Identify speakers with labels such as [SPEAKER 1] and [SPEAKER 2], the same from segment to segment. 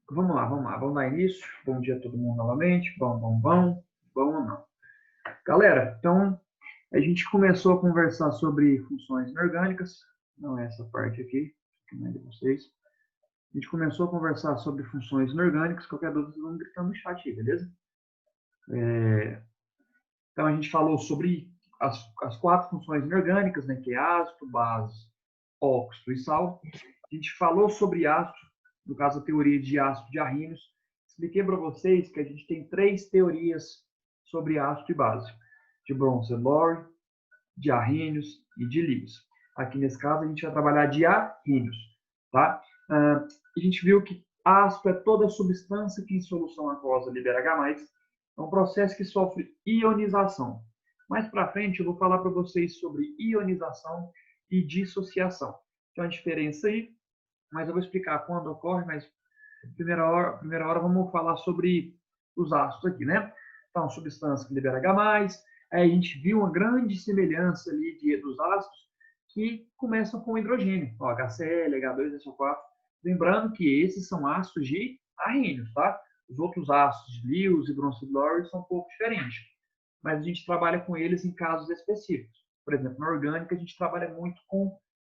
[SPEAKER 1] Vamos dar início. Bom dia a todo mundo novamente. Bom ou não? Galera, então a gente começou a conversar sobre funções inorgânicas, não é essa parte aqui, que não é de vocês. A gente começou a conversar sobre funções inorgânicas, qualquer dúvida vocês vão gritando no chat aí, beleza? Então a gente falou sobre as 4 funções inorgânicas, né, que é ácido, base, óxido e sal. A gente falou sobre ácido, no caso a teoria de ácido de Arrhenius. Expliquei para vocês que a gente tem 3 teorias sobre ácido e base: de Bronsted-Lowry, de Arrhenius e de Lewis. Aqui nesse caso a gente vai trabalhar de Arrhenius, tá? A gente viu que ácido é toda substância que em solução aquosa libera H+, é um processo que sofre ionização. Mais para frente eu vou falar para vocês sobre ionização e dissociação. Tem uma diferença aí, mas eu vou explicar quando ocorre, mas primeira hora vamos falar sobre os ácidos aqui, né? Então, substância que libera H+, aí a gente viu uma grande semelhança ali dos ácidos que começam com hidrogênio, ó, HCl, H2, SO4. Lembrando que esses são ácidos de Arrhenius, tá? Os outros ácidos de Lewis e Bronsted-Lowry são um pouco diferentes, mas a gente trabalha com eles em casos específicos. Por exemplo, na orgânica a gente trabalha muito com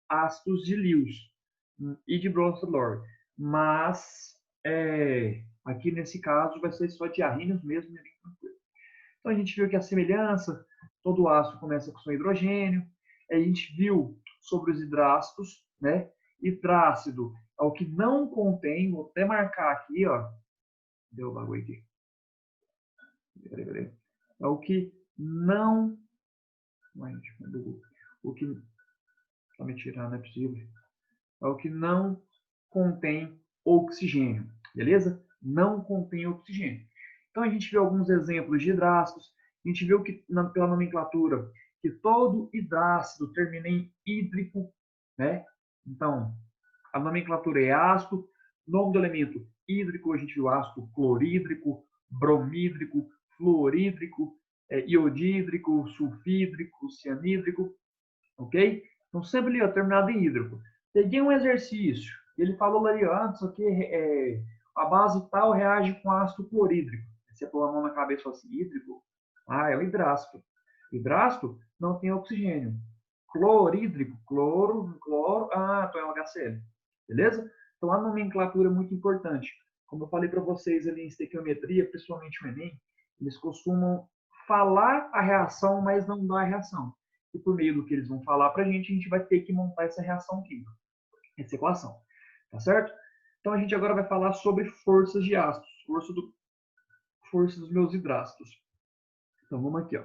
[SPEAKER 1] ácidos de Lewis e de Bronsted-Lowry, mas aqui nesse caso vai ser só de Arrhenius mesmo, bem tranquilo. Então a gente viu que a semelhança, todo ácido começa com seu hidrogênio. A gente viu sobre os hidrácidos, né? Hidrácido é o que não contém, vou até marcar aqui, ó. Deu o bagulho aqui. Peraí. É o que não. O que. Tá me tirando, não é possível. É o que não contém oxigênio, beleza? Não contém oxigênio. Então a gente viu alguns exemplos de hidrácidos. A gente viu que pela nomenclatura que todo hidrácido termina em hídrico, né? Então a nomenclatura é ácido, nome do elemento hídrico, a gente viu ácido clorídrico, bromídrico, fluorídrico, iodídrico, sulfídrico, cianídrico, ok? Então sempre ali, ó, terminado em hídrico. Peguei um exercício, ele falou ali antes que a base tal reage com ácido clorídrico. Você põe a mão na cabeça e fala assim, hídrico? Ah, é o hidrácido. Hidrácido não tem oxigênio. Clorídrico, cloro, então é o HCl. Beleza? Então a nomenclatura é muito importante. Como eu falei para vocês ali em estequiometria, principalmente o Enem, eles costumam falar a reação, mas não dar a reação. E por meio do que eles vão falar para a gente vai ter que montar essa reação química, essa equação. Tá certo? Então a gente agora vai falar sobre forças de ácidos, força dos meus hidrácidos. Então vamos aqui, ó.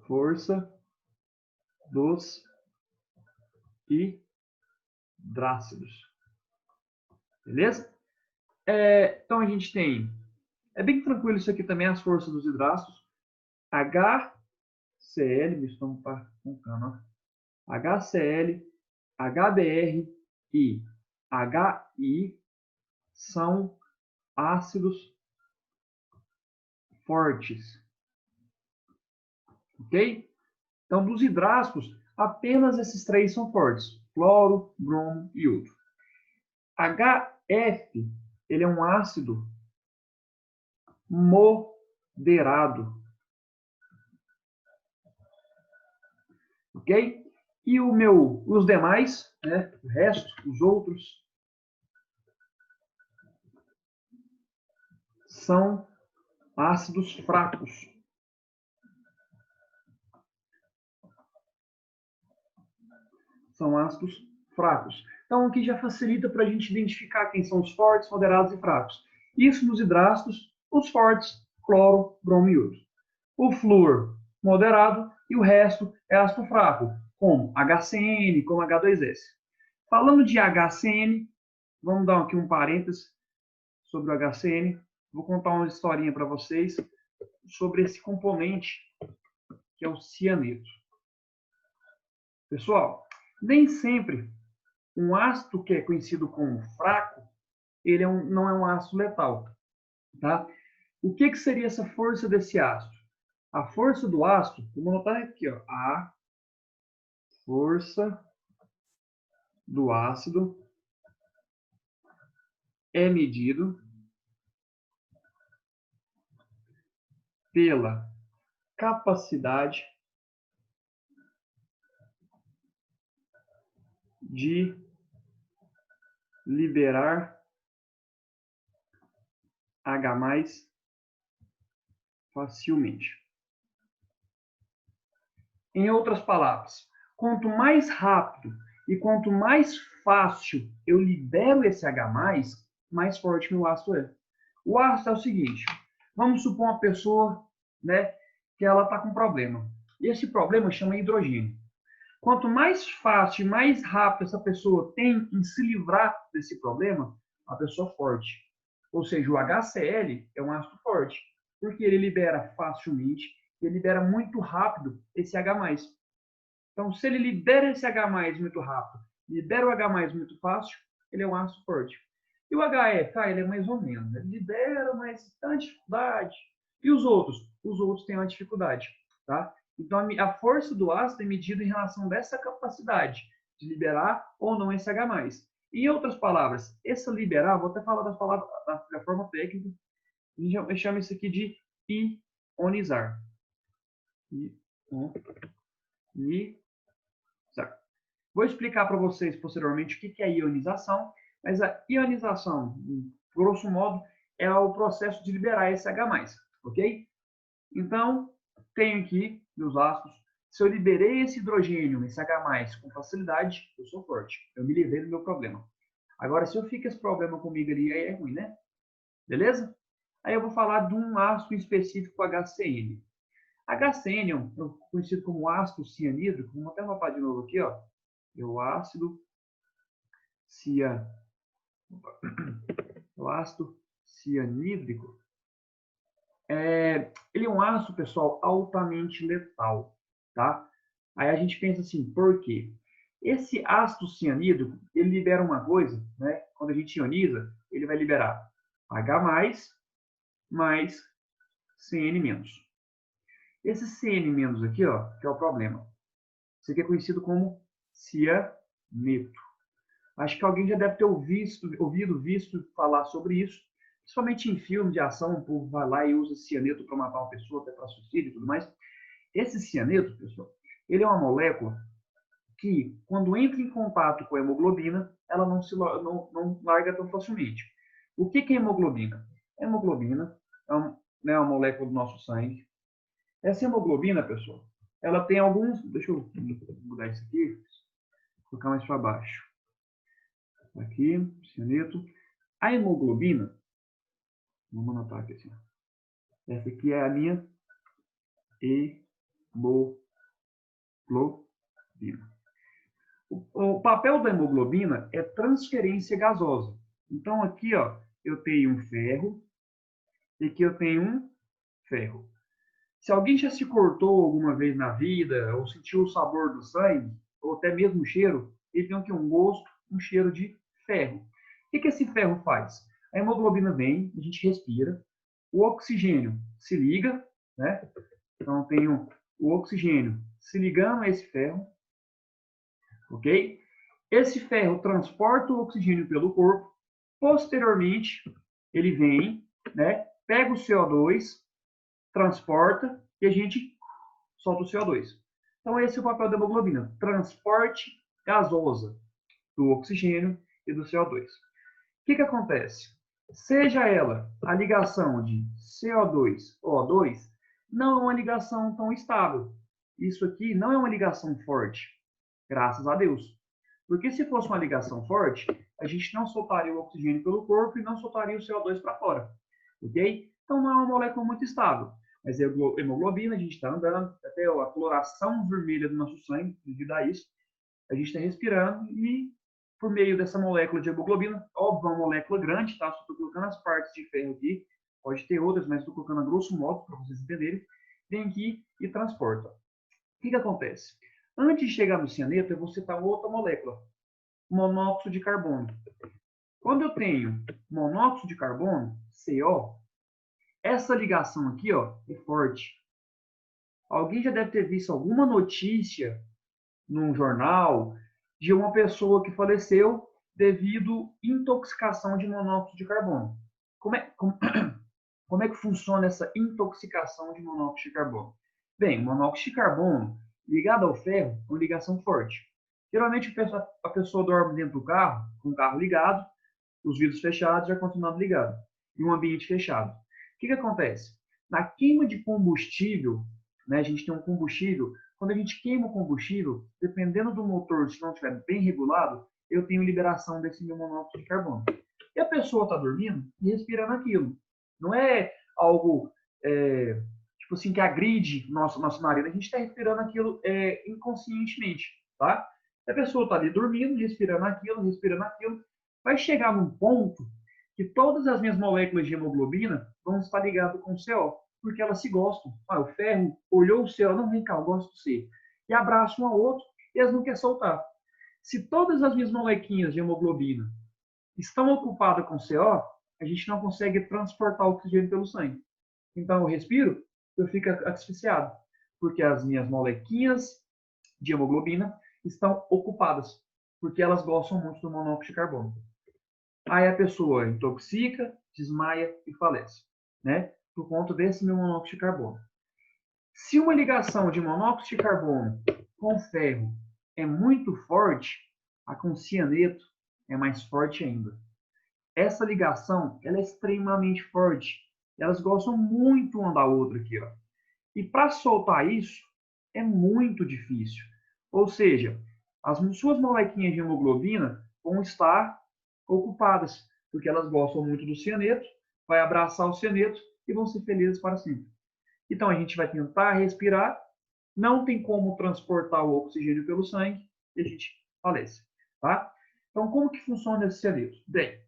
[SPEAKER 1] Força dos hidrácidos. Beleza? Então a gente tem, é bem tranquilo isso aqui também, as forças dos hidrácidos. HCl, estamos colocando, HCl, HBr e HI são ácidos fortes. Ok? Então, dos hidrácidos, apenas esses 3 são fortes: cloro, bromo e iodo. HF, ele é um ácido moderado. Ok? E os demais, né, o resto, os outros, são ácidos fracos. São ácidos fracos. Então, aqui já facilita para a gente identificar quem são os fortes, moderados e fracos. Isso nos hidrácidos, os fortes, cloro, bromo e iodo. O flúor, moderado, e o resto é ácido fraco, como HCN, como H2S. Falando de HCN, vamos dar aqui um parênteses sobre o HCN. Vou contar uma historinha para vocês sobre esse componente que é o cianeto. Pessoal, nem sempre um ácido que é conhecido como fraco, ele não é um ácido letal. Tá? O que seria essa força desse ácido? A força do ácido, vamos anotar aqui, ó, a força do ácido é medido pela capacidade de liberar H+ facilmente. Em outras palavras, quanto mais rápido e quanto mais fácil eu libero esse H+, mais forte meu ácido é. O ácido é o seguinte, vamos supor uma pessoa, né, que ela está com problema. E esse problema chama hidrogênio. Quanto mais fácil e mais rápido essa pessoa tem em se livrar desse problema, a pessoa forte. Ou seja, o HCl é um ácido forte, porque ele libera facilmente, ele libera muito rápido esse H+. Então, se ele libera esse H+ muito rápido, libera o H+ muito fácil, ele é um ácido forte. E o HF, ele é mais ou menos. Ele libera, mas tem uma dificuldade. E os outros? Os outros têm uma dificuldade. Tá? Então, a força do ácido é medida em relação dessa capacidade de liberar ou não esse H+. E em outras palavras, esse liberar, vou até falar das palavras da forma técnica, a gente chama isso aqui de ionizar. Vou explicar para vocês posteriormente o que é ionização, mas a ionização, grosso modo, é o processo de liberar esse H+, ok? Então, tenho aqui meus ácidos. Se eu liberei esse hidrogênio, esse H+, com facilidade, eu sou forte. Eu me livrei do meu problema. Agora, se eu fico esse problema comigo ali, aí é ruim, né? Beleza? Aí eu vou falar de um ácido específico, HCN. HCN é conhecido como ácido cianídrico. Vamos até mapar de novo aqui, ó. É o ácido cianídrico. Ele é um ácido, pessoal, altamente letal, tá? Aí a gente pensa assim, por quê? Esse ácido cianídrico, ele libera uma coisa, né? Quando a gente ioniza, ele vai liberar H+ mais Cn-. Esse Cn- aqui, ó, que é o problema. Isso aqui é conhecido como cianeto. Acho que alguém já deve ter visto falar sobre isso, principalmente em filme de ação, o povo vai lá e usa cianeto para matar uma pessoa, até para suicídio e tudo mais. Esse cianeto, pessoal, ele é uma molécula que, quando entra em contato com a hemoglobina, ela não larga tão facilmente. O que é hemoglobina? A hemoglobina é uma molécula do nosso sangue. Essa hemoglobina, pessoal, ela tem alguns... Deixa eu mudar isso aqui, colocar mais para baixo. Aqui, cianeto. A hemoglobina, vamos anotar aqui assim. Essa aqui é a minha hemoglobina. O papel da hemoglobina é transferência gasosa. Então aqui, ó, eu tenho um ferro e aqui eu tenho um ferro. Se alguém já se cortou alguma vez na vida, ou sentiu o sabor do sangue, ou até mesmo o cheiro, ele tem aqui um gosto, um cheiro de ferro. O que esse ferro faz? A hemoglobina vem, a gente respira, o oxigênio se liga, né? Então, tenho o oxigênio se ligando a esse ferro, ok? Esse ferro transporta o oxigênio pelo corpo, posteriormente, ele vem, né? Pega o CO2, transporta e a gente solta o CO2. Então, esse é o papel da hemoglobina, transporte gasosa do oxigênio e do CO2. O que acontece? Seja ela a ligação de CO2 ou O2, não é uma ligação tão estável. Isso aqui não é uma ligação forte, graças a Deus. Porque se fosse uma ligação forte, a gente não soltaria o oxigênio pelo corpo e não soltaria o CO2 para fora. Ok? Então não é uma molécula muito estável. Mas a hemoglobina, a gente está andando, até a coloração vermelha do nosso sangue, devido a isso, a gente está respirando e por meio dessa molécula de hemoglobina, óbvio, é uma molécula grande, tá? Só estou colocando as partes de ferro aqui, pode ter outras, mas estou colocando a grosso modo para vocês entenderem, vem aqui e transporta. O que acontece? Antes de chegar no cianeto, eu vou citar outra molécula, monóxido de carbono. Quando eu tenho monóxido de carbono, CO, essa ligação aqui, ó, é forte. Alguém já deve ter visto alguma notícia num jornal de uma pessoa que faleceu devido à intoxicação de monóxido de carbono. Como é que funciona essa intoxicação de monóxido de carbono? Bem, o monóxido de carbono ligado ao ferro é uma ligação forte. Geralmente a pessoa dorme dentro do carro, com o carro ligado, os vidros fechados e ar-condicionado ligado, em um ambiente fechado. O que acontece? Na queima de combustível, né, a gente tem um combustível, quando a gente queima o combustível, dependendo do motor, se não estiver bem regulado, eu tenho liberação desse meu monóxido de carbono. E a pessoa está dormindo e respirando aquilo. Não é algo tipo assim, que agride nosso nariz. A gente está respirando aquilo inconscientemente, tá? A pessoa está ali dormindo, respirando aquilo, vai chegar num ponto que todas as minhas moléculas de hemoglobina vão estar ligadas com o CO, porque elas se gostam. O ferro olhou o CO, não, vem cá, eu gosto de você. E abraça um ao outro e elas não querem soltar. Se todas as minhas molequinhas de hemoglobina estão ocupadas com CO, a gente não consegue transportar oxigênio pelo sangue. Então, eu respiro, eu fico asfixiado, porque as minhas molequinhas de hemoglobina estão ocupadas, porque elas gostam muito do monóxido de carbono. Aí a pessoa intoxica, desmaia e falece, né? Por conta desse meu monóxido de carbono. Se uma ligação de monóxido de carbono com ferro é muito forte, a com cianeto é mais forte ainda. Essa ligação ela é extremamente forte. Elas gostam muito uma da outra aqui, ó. E para soltar isso é muito difícil. Ou seja, as suas molequinhas de hemoglobina vão estar ocupadas, porque elas gostam muito do cianeto, vai abraçar o cianeto e vão ser felizes para sempre. Então a gente vai tentar respirar, não tem como transportar o oxigênio pelo sangue e a gente falece, tá? Então como que funciona esse cianeto? Bem,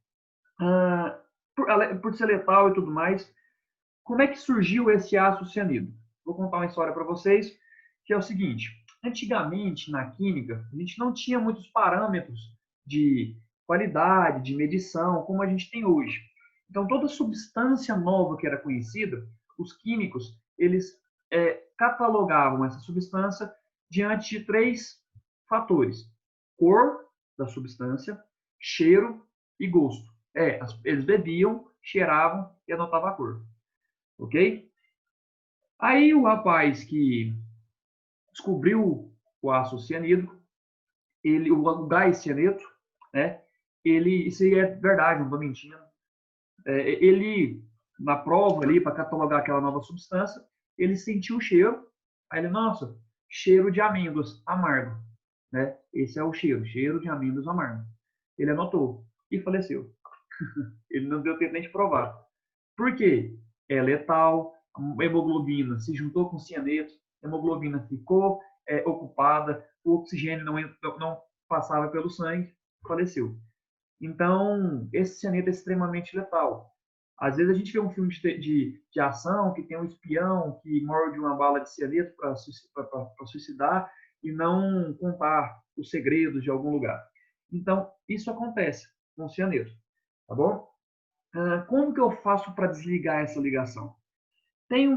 [SPEAKER 1] por ser letal e tudo mais, como é que surgiu esse ácido cianídrico? Vou contar uma história para vocês, que é o seguinte. Antigamente, na química, a gente não tinha muitos parâmetros de qualidade, de medição, como a gente tem hoje. Então, toda substância nova que era conhecida, os químicos, eles catalogavam essa substância diante de 3 fatores. Cor da substância, cheiro e gosto. Eles bebiam, cheiravam e anotavam a cor. Ok? Aí o rapaz que descobriu o ácido cianídrico, o gás cianeto, né? Isso aí é verdade, não estou mentindo. Ele, na prova ali, para catalogar aquela nova substância, ele sentiu o cheiro, aí ele, nossa, cheiro de amêndoas amargo, né? Esse é o cheiro de amêndoas amargo. Ele anotou e faleceu. Ele não deu tempo nem de provar. Por quê? É letal, a hemoglobina se juntou com o cianeto, a hemoglobina ficou ocupada, o oxigênio não passava pelo sangue, faleceu. Então, esse cianeto é extremamente letal. Às vezes a gente vê um filme de ação que tem um espião que morde uma bala de cianeto para suicidar e não contar os segredos de algum lugar. Então, isso acontece com o cianeto, tá bom? Como que eu faço para desligar essa ligação? Tem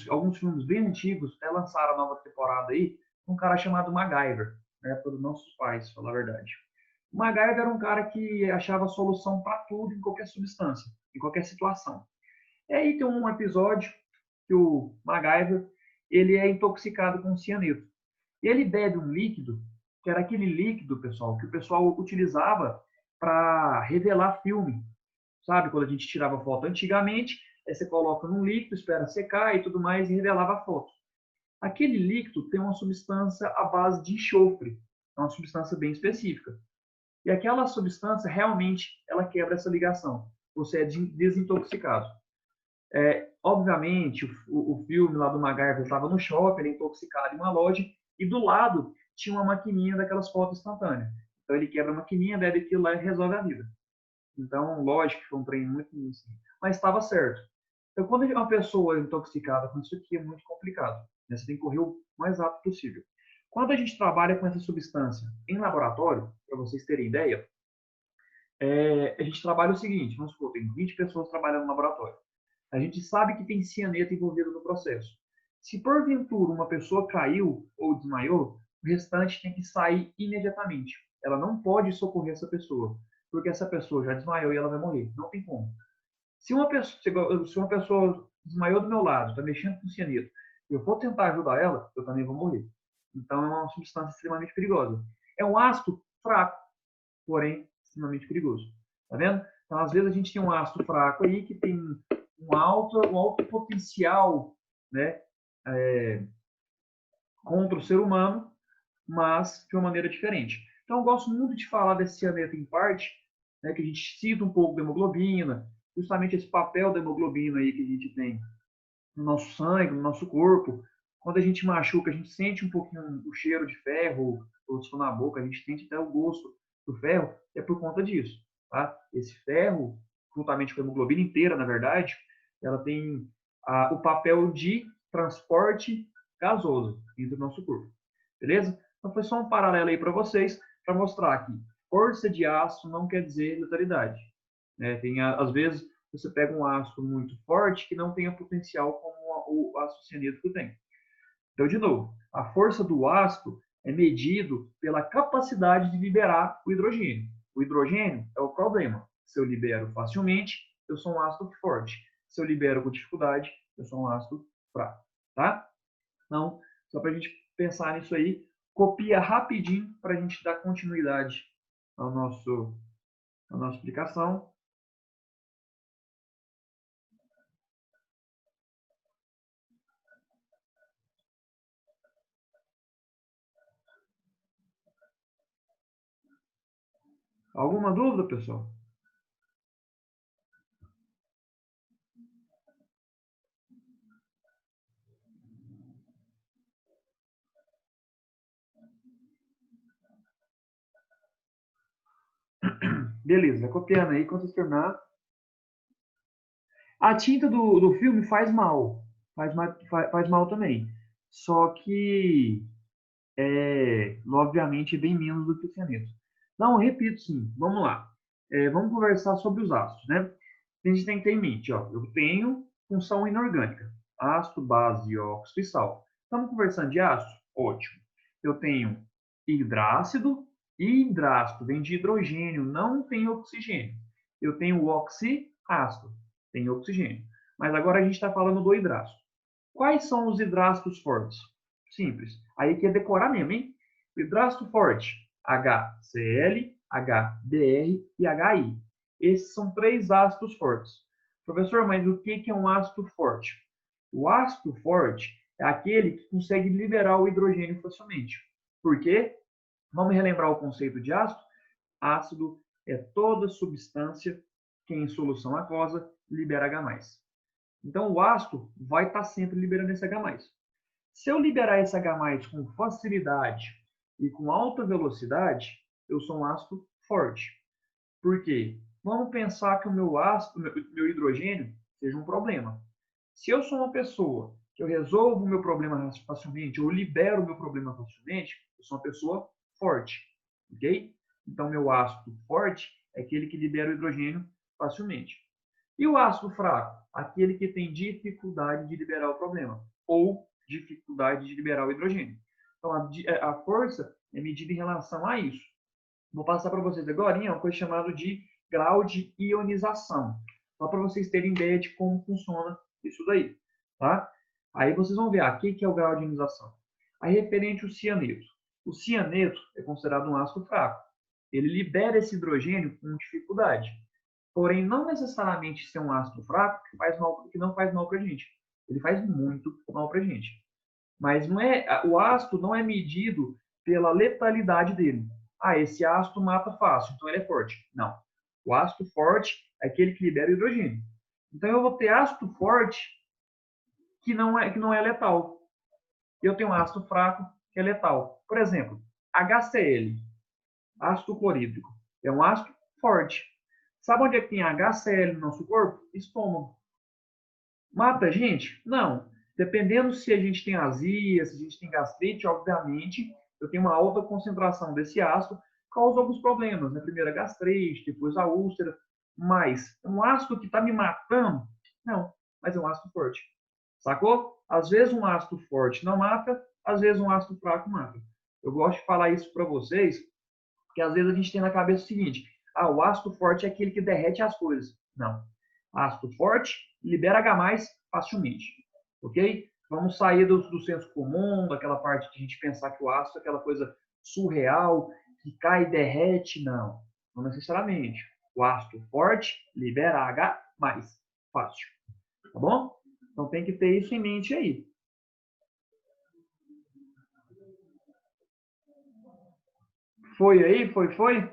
[SPEAKER 1] alguns filmes bem antigos, até lançaram a nova temporada aí, um cara chamado MacGyver, né, para os nossos pais, falar a verdade. O MacGyver era um cara que achava a solução para tudo, em qualquer substância, em qualquer situação. E aí tem um episódio que o MacGyver ele é intoxicado com cianeto. E ele bebe um líquido, que era aquele líquido, pessoal, que o pessoal utilizava para revelar filme. Sabe, quando a gente tirava foto antigamente, aí você coloca num líquido, espera secar e tudo mais, e revelava a foto. Aquele líquido tem uma substância à base de enxofre, é uma substância bem específica. E aquela substância, realmente, ela quebra essa ligação. Você é desintoxicado. Obviamente, o filme lá do MacGyver estava no shopping, ele é intoxicado em uma loja, e do lado tinha uma maquininha daquelas fotos instantâneas. Então ele quebra a maquininha, bebe aquilo lá e resolve a vida. Então, lógico que foi um trem muito assim, mas estava certo. Então, quando uma pessoa é intoxicada com isso aqui, é muito complicado. Né? Você tem que correr o mais rápido possível. Quando a gente trabalha com essa substância em laboratório, para vocês terem ideia, a gente trabalha o seguinte, vamos supor, tem 20 pessoas trabalhando no laboratório. A gente sabe que tem cianeto envolvido no processo. Se porventura uma pessoa caiu ou desmaiou, restante tem que sair imediatamente. Ela não pode socorrer essa pessoa, porque essa pessoa já desmaiou e ela vai morrer. Não tem como. Se uma pessoa desmaiou do meu lado, está mexendo com cianeto, eu vou tentar ajudar ela, eu também vou morrer. Então, é uma substância extremamente perigosa. É um ácido fraco, porém extremamente perigoso. Tá vendo? Então, às vezes, a gente tem um ácido fraco aí que tem um alto potencial, né, contra o ser humano, mas de uma maneira diferente. Então, eu gosto muito de falar desse cianeto em parte, né, que a gente cita um pouco da hemoglobina, justamente esse papel da hemoglobina aí que a gente tem no nosso sangue, no nosso corpo. Quando a gente machuca, a gente sente um pouquinho o cheiro de ferro, ou se for na boca, a gente sente até o gosto do ferro, é por conta disso. Tá? Esse ferro, juntamente com a hemoglobina inteira, na verdade, ela tem o papel de transporte gasoso dentro do nosso corpo. Beleza? Então, foi só um paralelo aí para vocês, para mostrar que força de ácido não quer dizer letalidade. Né? Às vezes, você pega um ácido muito forte que não tem o potencial como o ácido cianídrico tem. Então, de novo, a força do ácido é medido pela capacidade de liberar o hidrogênio. O hidrogênio é o problema. Se eu libero facilmente, eu sou um ácido forte. Se eu libero com dificuldade, eu sou um ácido fraco. Tá? Então, só para a gente pensar nisso aí, copia rapidinho para a gente dar continuidade à nossa explicação. Alguma dúvida, pessoal? Beleza, copiando aí, quando você terminar. A tinta do filme faz mal. Faz mal também. Só que, obviamente, bem menos do que o cianeto. Não, repito sim. Vamos lá. Vamos conversar sobre os ácidos, né? A gente tem que ter em mente, ó, eu tenho função inorgânica. Ácido, base, óxido e sal. Estamos conversando de ácido? Ótimo. Eu tenho hidrácido, e hidrácido vem de hidrogênio, não tem oxigênio. Eu tenho oxiácido, tem oxigênio. Mas agora a gente está falando do hidrácido. Quais são os hidrácidos fortes? Simples. Aí que é decorar mesmo, hein? Hidrácido forte, HCl, HBr e HI. Esses são três ácidos fortes. Professor, mas o que é um ácido forte? O ácido forte é aquele que consegue liberar o hidrogênio facilmente. Por quê? Vamos relembrar o conceito de ácido? Ácido é toda substância que em solução aquosa libera H+. Então, o ácido vai estar sempre liberando esse H+. Se eu liberar esse H+, com facilidade e com alta velocidade, eu sou um ácido forte. Por quê? Vamos pensar que o meu ácido, meu hidrogênio, seja um problema. Se eu sou uma pessoa que eu resolvo o meu problema facilmente, ou libero o meu problema facilmente, eu sou uma pessoa forte, ok? Então, meu ácido forte é aquele que libera o hidrogênio facilmente. E o ácido fraco? Aquele que tem dificuldade de liberar o problema, ou dificuldade de liberar o hidrogênio. Então, a força é medida em relação a isso. Vou passar para vocês agora uma coisa chamada de grau de ionização. Só para vocês terem ideia de como funciona isso daí. Tá? Aí vocês vão ver aqui que é o grau de ionização. Aí referente ao cianeto. O cianeto é considerado um ácido fraco. Ele libera esse hidrogênio com dificuldade. Porém, não necessariamente ser um ácido fraco que não faz mal para a gente. Ele faz muito mal para a gente. Mas o ácido não é medido pela letalidade dele. Esse ácido mata fácil, então ele é forte. Não. O ácido forte é aquele que libera hidrogênio. Então eu vou ter ácido forte que não é letal. Eu tenho um ácido fraco que é letal. Por exemplo, HCl, ácido clorídrico, é um ácido forte. Sabe onde é que tem HCl no nosso corpo? Estômago. Mata a gente? Não. Dependendo se a gente tem azia, se a gente tem gastrite, obviamente, eu tenho uma alta concentração desse ácido, causa alguns problemas, né? Primeiro a gastrite, depois a úlcera, mas um ácido que está me matando? Não, mas é um ácido forte. Sacou? Às vezes um ácido forte não mata, às vezes um ácido fraco mata. Eu gosto de falar isso para vocês, porque às vezes a gente tem na cabeça o seguinte: ah, o ácido forte é aquele que derrete as coisas. Não. Ácido forte libera H+ facilmente. Ok? Vamos sair do senso comum, daquela parte de a gente pensar que o ácido é aquela coisa surreal, que cai e derrete. Não. Não necessariamente. O ácido forte libera H+ fácil. Tá bom? Então tem que ter isso em mente aí. Foi aí? Foi?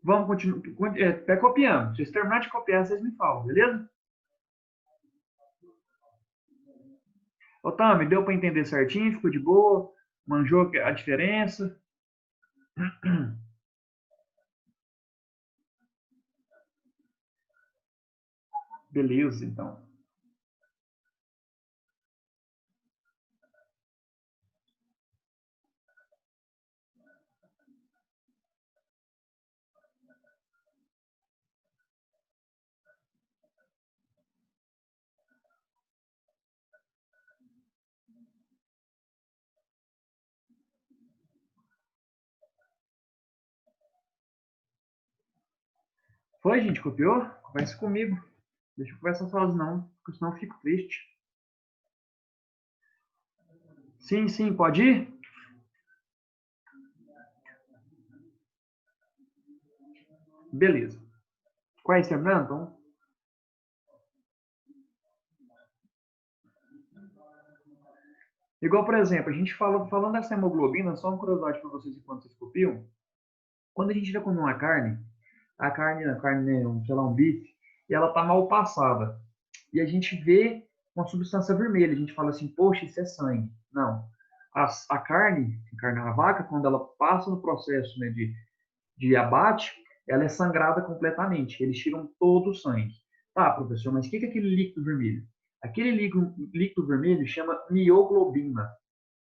[SPEAKER 1] Vamos continuar. Vai copiando. Se vocês terminarem de copiar, vocês me falam, beleza? Otávio, deu para entender certinho? Ficou de boa? Manjou a diferença? Beleza, então. Foi, gente? Copiou? Conversa comigo. Deixa eu conversar sozinho, não, porque senão eu fico triste. Sim, pode ir? Beleza. Quais terminando? Então, igual, por exemplo, a gente falando dessa hemoglobina, só uma curiosidade para vocês enquanto vocês copiam. Quando a gente vai comer uma carne, a carne, sei lá, um bife, e ela tá mal passada. E a gente vê uma substância vermelha. A gente fala assim, poxa, isso é sangue. Não. A carne da vaca, quando ela passa no processo, né, de abate, ela é sangrada completamente. Eles tiram todo o sangue. Tá, professor, mas o que é aquele líquido vermelho? Aquele líquido vermelho chama mioglobina.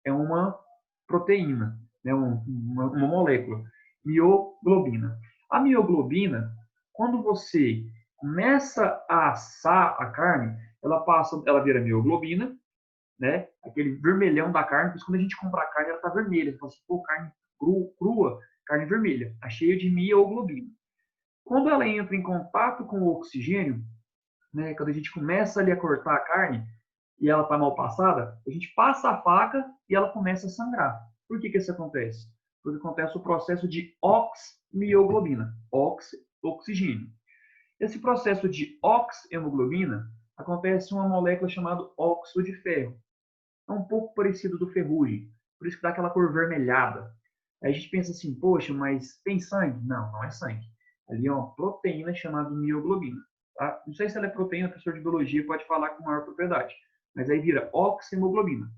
[SPEAKER 1] É uma proteína, né, uma molécula. Mioglobina. A mioglobina, quando você começa a assar a carne, ela vira mioglobina, né? Aquele vermelhão da carne, porque quando a gente compra a carne, ela tá vermelha. Você fala assim, pô, carne crua, carne vermelha, tá cheia de mioglobina. Quando ela entra em contato com o oxigênio, né, quando a gente começa ali a cortar a carne e ela está mal passada, a gente passa a faca e ela começa a sangrar. Por que isso acontece? Porque acontece o processo de oxmioglobina, oxigênio. Esse processo de oxhemoglobina acontece em uma molécula chamada óxido de ferro. É um pouco parecido do ferrugem, por isso que dá aquela cor vermelhada. Aí a gente pensa assim, poxa, mas tem sangue? Não, não é sangue. Ali é uma proteína chamada mioglobina. Tá? Não sei se ela é proteína, o professor de biologia pode falar com maior propriedade, mas aí vira oxihemoglobina.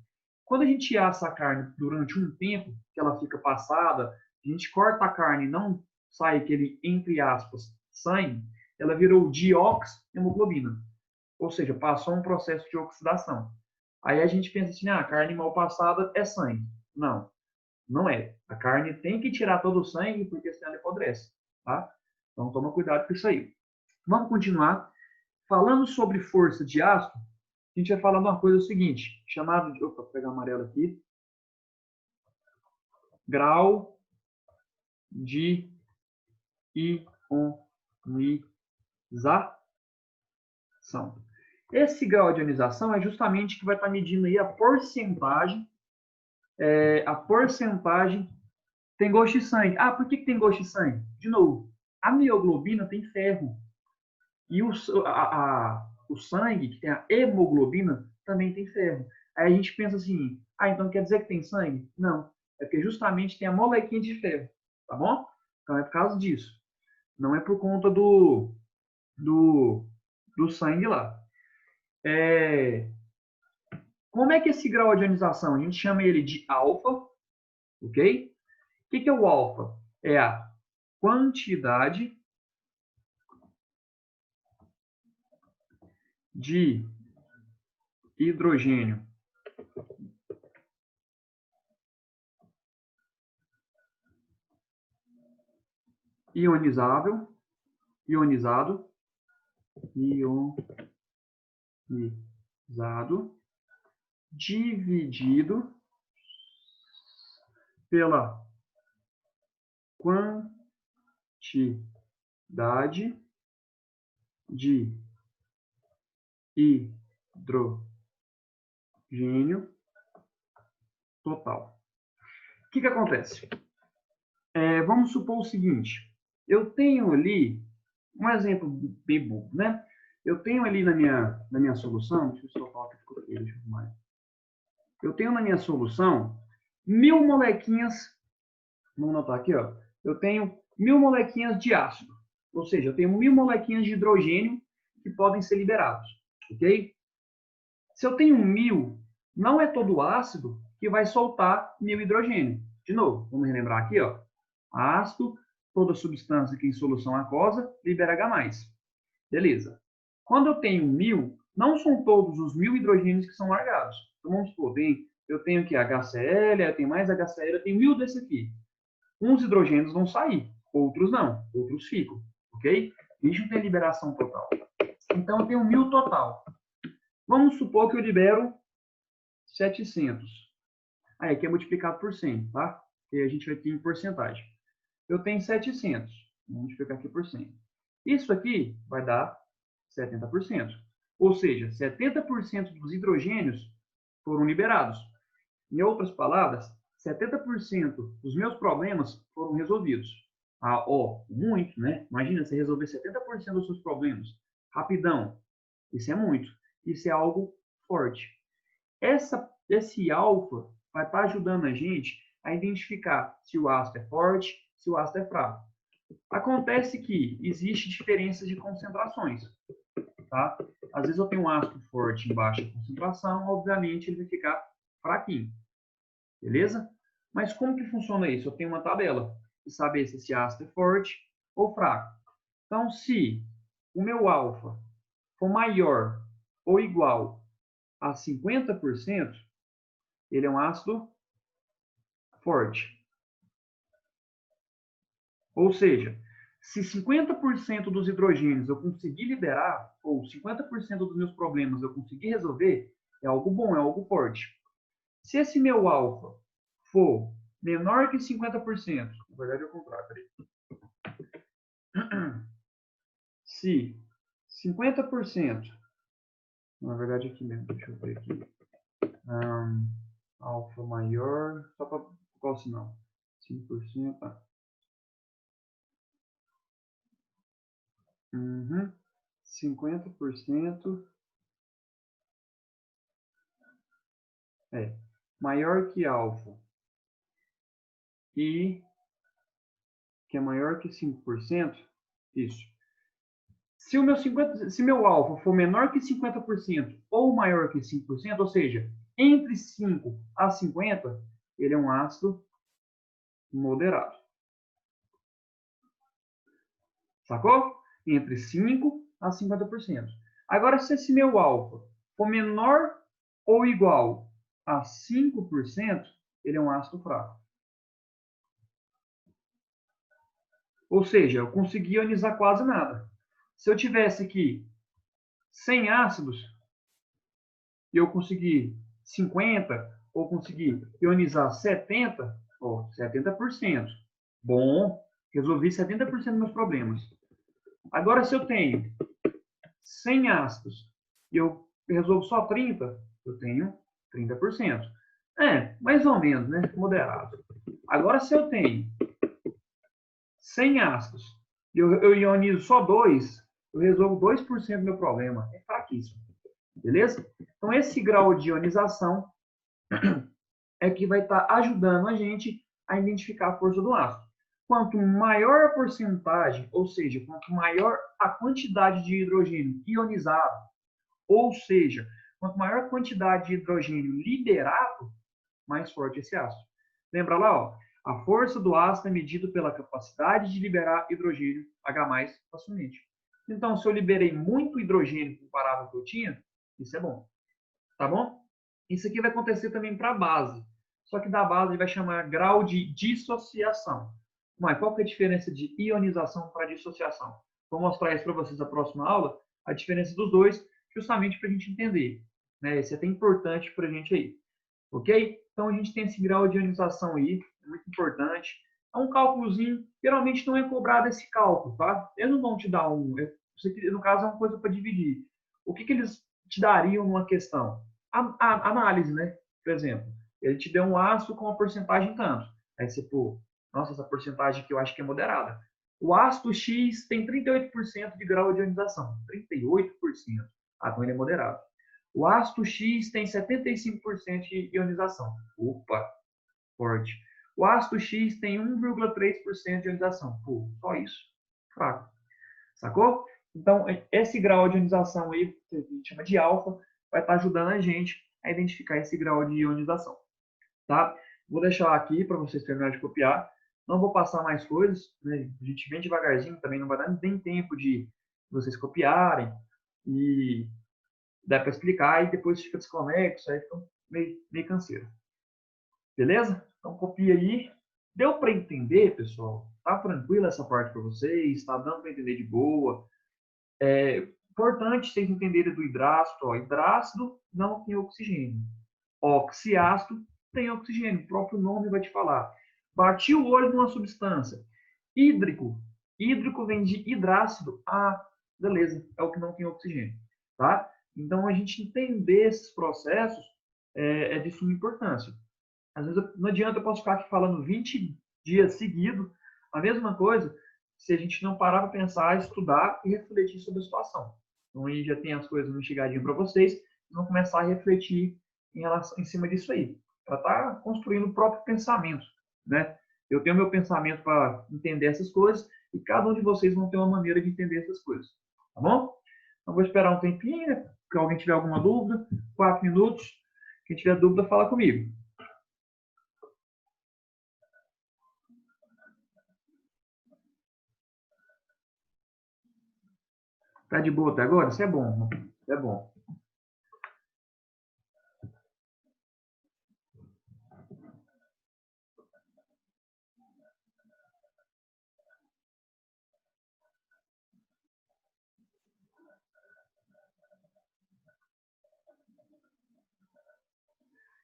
[SPEAKER 1] Quando a gente assa a carne durante um tempo, que ela fica passada, a gente corta a carne e não sai aquele, entre aspas, sangue, ela virou dioxhemoglobina. Ou seja, passou um processo de oxidação. Aí a gente pensa assim, ah, a carne mal passada é sangue. Não, não é. A carne tem que tirar todo o sangue, porque senão ela apodrece, tá? Então toma cuidado com isso aí. Vamos continuar. Falando sobre força de ácido, a gente vai falar de uma coisa seguinte, chamado de, opa, vou pegar amarelo aqui, grau de ionização. Esse grau de ionização é justamente que vai estar medindo aí a porcentagem tem gosto de sangue. Ah, por que tem gosto de sangue? De novo, a mioglobina tem ferro. E o sangue, que tem a hemoglobina, também tem ferro. Aí a gente pensa assim, ah, então quer dizer que tem sangue? Não. É porque justamente tem a molequinha de ferro. Tá bom? Então é por causa disso. Não é por conta do, do sangue lá. Como é que é esse grau de ionização? A gente chama ele de alfa, ok? O que é o alfa? É a quantidade de hidrogênio ionizado dividido pela quantidade de hidrogênio total. O que acontece? Vamos supor o seguinte, eu tenho ali, um exemplo bem bobo, né? Eu tenho ali na minha solução, deixa eu soltar que ficou feio, deixa eu arrumar. Eu tenho na minha solução 1000 molequinhas, vamos anotar aqui, ó. Eu tenho 1000 molequinhas de ácido, ou seja, eu tenho 1000 molequinhas de hidrogênio que podem ser liberados, ok? Se eu tenho 1000, não é todo ácido que vai soltar 1000 hidrogênio. De novo, vamos relembrar aqui, ó. Ácido, toda substância que em solução aquosa libera H+. Beleza. Quando eu tenho 1000, não são todos os 1000 hidrogênios que são largados. Então, vamos supor, eu tenho aqui HCl, eu tenho mais HCl, eu tenho 1000 desse aqui. Uns hidrogênios vão sair, outros não, outros ficam, ok? A gente não tem liberação total. Então, eu tenho 1000 total. Vamos supor que eu libero 700. Aí, aqui é multiplicado por 100, tá? E a gente vai ter em porcentagem. Eu tenho 700. Vamos multiplicar aqui por 100. Isso aqui vai dar 70%. Ou seja, 70% dos hidrogênios foram liberados. Em outras palavras, 70% dos meus problemas foram resolvidos. Muito, né? Imagina você resolver 70% dos seus problemas. Rapidão. Isso é muito. Isso é algo forte. Esse alfa vai estar ajudando a gente a identificar se o ácido é forte, se o ácido é fraco. Acontece que existe diferenças de concentrações, tá? Às vezes eu tenho um ácido forte em baixa concentração, obviamente ele vai ficar fraquinho, beleza? Mas como que funciona isso? Eu tenho uma tabela de saber se esse ácido é forte ou fraco. Então, se o meu alfa for maior ou igual a 50%, ele é um ácido forte. Ou seja, se 50% dos hidrogênios eu conseguir liberar, ou 50% dos meus problemas eu conseguir resolver, é algo bom, é algo forte. Se esse meu alfa for menor que 50%, na verdade é o contrário, peraí. Se 50%, na verdade aqui mesmo, deixa eu ver aqui, alfa maior, só para qual sinal? 5%, tá. 50% maior que alfa e que é maior que 5%, isso. Se meu alfa for menor que 50% ou maior que 5%, ou seja, entre 5 a 50, ele é um ácido moderado. Sacou? Entre 5 a 50%. Agora, se esse meu alfa for menor ou igual a 5%, ele é um ácido fraco. Ou seja, eu consegui ionizar quase nada. Se eu tivesse aqui 100 ácidos e eu conseguir 50 ou conseguir ionizar 70, 70%. Bom, resolvi 70% dos meus problemas. Agora, se eu tenho 100 ácidos e eu resolvo só 30, eu tenho 30%. Mais ou menos, né? Moderado. Agora, se eu tenho 100 ácidos e eu ionizo só 2, eu resolvo 2% do meu problema. É fraquíssimo. Beleza? Então, esse grau de ionização é que vai estar ajudando a gente a identificar a força do ácido. Quanto maior a porcentagem, ou seja, quanto maior a quantidade de hidrogênio ionizado, ou seja, quanto maior a quantidade de hidrogênio liberado, mais forte esse ácido. Lembra lá, ó, a força do ácido é medida pela capacidade de liberar hidrogênio H+ facilmente. Então, se eu liberei muito hidrogênio comparado ao que eu tinha, isso é bom. Tá bom? Isso aqui vai acontecer também para a base. Só que da base ele vai chamar grau de dissociação. Mas qual que é a diferença de ionização para dissociação? Vou mostrar isso para vocês na próxima aula, a diferença dos dois, justamente para a gente entender, né? Esse é até importante para a gente aí, ok? Então a gente tem esse grau de ionização aí, é muito importante. É um cálculozinho, geralmente não é cobrado esse cálculo, tá? Eles não vão te dar no caso é uma coisa para dividir. O que eles te dariam numa questão? A análise, né? Por exemplo, ele te deu um ácido com uma porcentagem tanto. Aí você, pô, nossa, essa porcentagem aqui eu acho que é moderada. O ácido X tem 38% de grau de ionização. 38%. Ah, então ele é moderado. O ácido X tem 75% de ionização. Opa, forte. O ácido X tem 1,3% de ionização. Pô, só isso. Fraco. Sacou? Então, esse grau de ionização aí, que a gente chama de alfa, vai estar ajudando a gente a identificar esse grau de ionização. Tá? Vou deixar aqui para vocês terminarem de copiar. Não vou passar mais coisas, né? A gente vem devagarzinho, também não vai dar nem tempo de vocês copiarem e dá para explicar e depois fica desconexo, aí fica meio canseiro. Beleza? Então copia aí. Deu para entender, pessoal? Tá tranquila essa parte para vocês? Está dando para entender de boa? É importante vocês entenderem do hidrácido. Ó, hidrácido não tem oxigênio. Oxiácido tem oxigênio. O próprio nome vai te falar. Bati o olho numa substância. Hídrico. Hídrico vem de hidrácido. Ah, beleza. É o que não tem oxigênio. Tá? Então, a gente entender esses processos é de suma importância. Às vezes, não adianta eu posso ficar aqui falando 20 dias seguidos a mesma coisa se a gente não parar para pensar, estudar e refletir sobre a situação. Então, aí já tem as coisas mastigadinhas para vocês, vão começar a refletir em cima disso aí, para estar construindo o próprio pensamento, né? Eu tenho meu pensamento para entender essas coisas e cada um de vocês vão ter uma maneira de entender essas coisas, tá bom? Então, vou esperar um tempinho, né? Se alguém tiver alguma dúvida, 4 minutos. Quem tiver dúvida, fala comigo. Tá de boa até agora? Isso é bom. Isso é bom.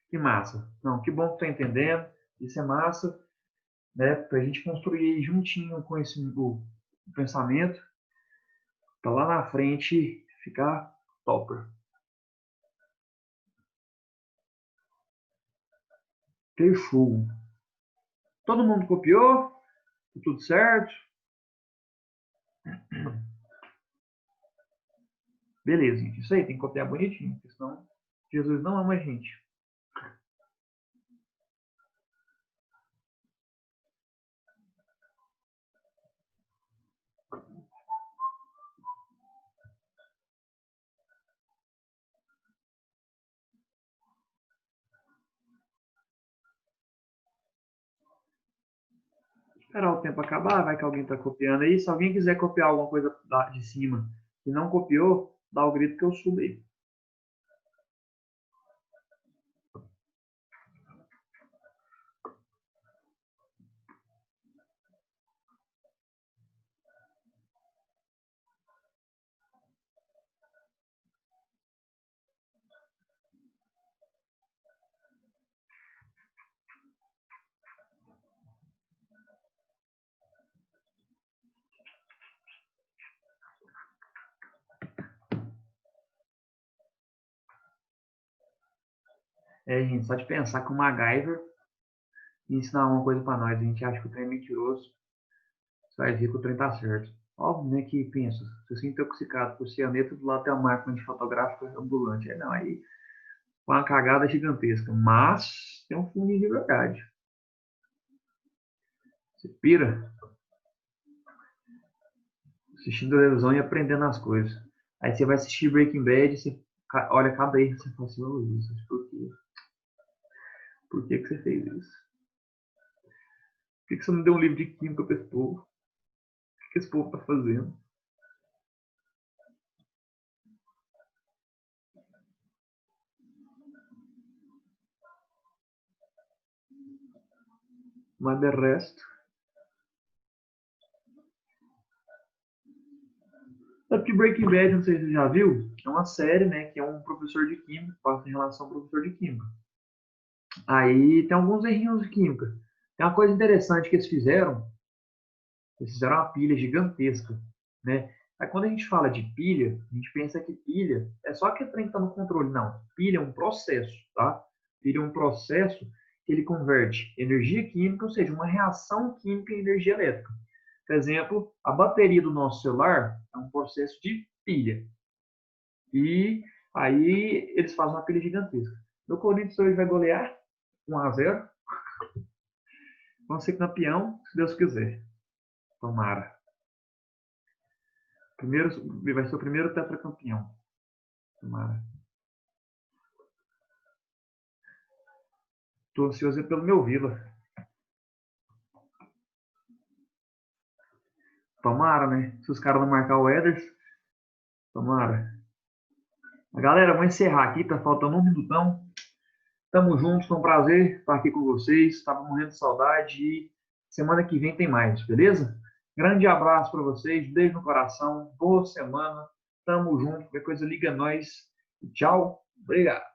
[SPEAKER 1] Que massa. Não, que bom que tu tá entendendo. Isso é massa, né? Pra gente construir juntinho com o pensamento, para lá na frente ficar topper. Fechou. Todo mundo copiou? Tudo certo? Beleza, gente. Isso aí, tem que copiar bonitinho, porque senão Jesus não ama a gente. Esperar o tempo acabar, vai que alguém está copiando aí. Se alguém quiser copiar alguma coisa de cima e não copiou, dá o grito que eu subo aí. É, gente, só de pensar que o MacGyver ensinar uma coisa para nós, a gente acha que o trem é mentiroso, você vai ver que o trem tá certo. Óbvio, né, que pensa, se você é intoxicado por cianeto, do lado tem uma máquina de fotográfica ambulante. Aí não, aí foi uma cagada gigantesca, mas tem um fundinho de verdade. Você pira assistindo televisão e aprendendo as coisas. Aí você vai assistir Breaking Bad, você olha cada erro, você fala assim, ô Luiz, por quê? Por que você fez isso? Por que você não deu um livro de química para esse povo? O que esse povo tá fazendo? Mas de resto, Sabe que Breaking Bad, não sei se você já viu, é uma série, né, que é um professor de química, passa em relação ao professor de química. Aí tem alguns errinhos de química. Tem uma coisa interessante que eles fizeram uma pilha gigantesca, né? Aí quando a gente fala de pilha, a gente pensa que pilha é só que trem que está no controle. Não, pilha é um processo, tá? Pilha é um processo que ele converte energia química, ou seja, uma reação química em energia elétrica. Por exemplo, a bateria do nosso celular é um processo de pilha. E aí eles fazem uma pilha gigantesca. O Corinthians hoje vai golear 1-0. Vamos ser campeão, se Deus quiser. Tomara. Primeiro, vai ser o primeiro tetracampeão. Tomara. Estou ansioso pelo meu Vila. Tomara, né? Se os caras não marcar o Eders, tomara. Galera, vou encerrar aqui, tá faltando um minutão. Tamo junto, foi um prazer estar aqui com vocês. Tava morrendo de saudade e semana que vem tem mais, beleza? Grande abraço para vocês, beijo no coração, boa semana. Tamo junto, qualquer coisa liga nós. Tchau, obrigado.